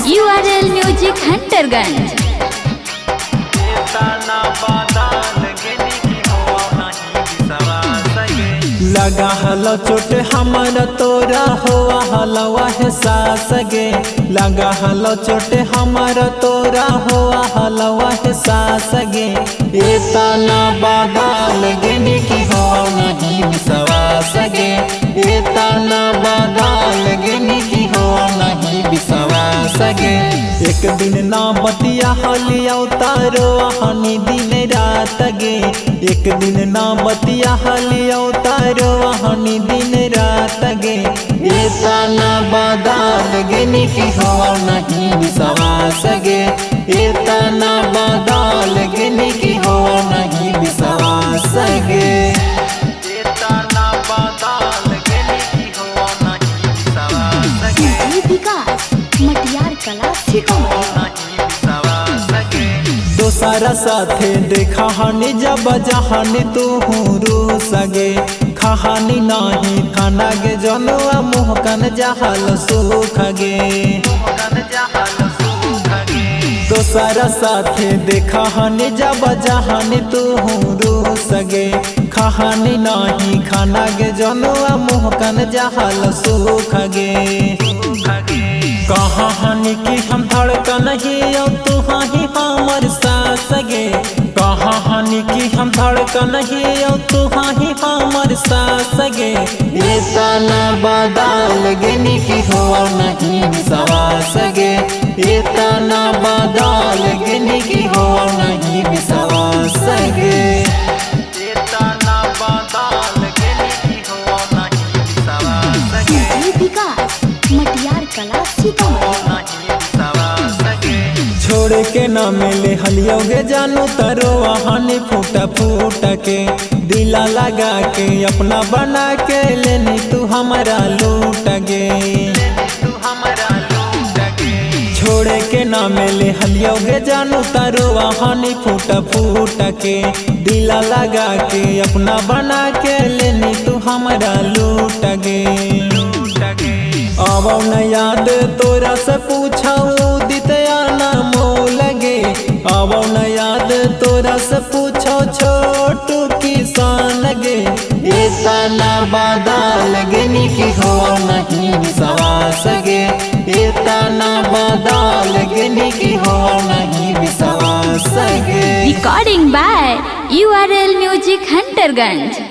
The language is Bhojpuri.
URL Music Hunterganj। लगा हलो चोट हमारा तोरा हुआ हलवा है सास गे। लगा हलो चोट हमारा तोरा हुआ हलवा है सास गे। ए तना बादल गे की हो नहीं विश्वास गे। ए तना बादल गे की हो नहीं विश्वास गे। एक दिन ना बतिया हलिया उतारो हनी दिन रात गे। एक दिन ना बतिया हलिया उतारो हनी दिन रात गे। ए तना बादल गे की हो नहीं विश्वास गे। ए तना बादल गे की हो नहीं विश्वास गे। ए तना बादल गे की हो नहीं विश्वास गे। विकास मटियार कला दोसारा साथे देखा हनी जब जहानी तू रू सगे। कहानी नहीं खाना गे जनुआ मुँह कन जहल सुख गे। दोसारा साथे देखा हनी जब जहानी तू रू सगे। कहानी नहीं खाना गे जनुआ मुँह कन जहल सुख गे। कहाँ हनी की हम धड़कन ही तू ही हमर सास गे। कहाँ हनी की हम धड़कन ही तू ही हमर सास गे। ए तना बादल गे की हो नहीं विश्वास गे। ए तना बादल गे की हो नहीं विश्वास गे। ए तना बादल गे की हो नहीं विश्वास गे। विकास मटियार कला छोड़ के न मिले हलियोगे जानू तरो वहानी फूटा फूटा के। दिला लगा के अपना बना के लेनी तू हमारा लूट गे। छोड़ के न मिले हलियोगे जानू तरो वहानी फूटा फूटा के। दिला लगा के अपना बना के लेनी तू हमारा लूट गे। अब न याद तोरा से पूछाऊ दितया ना मोल गे। अब न याद तोरा से पूछो छोटू किसान गे। ए तना बादल गे की हो नहीं विश्वास गे। ए तना बादल गे की हो नहीं विश्वास गे। Recording by URL Music Hunterganj।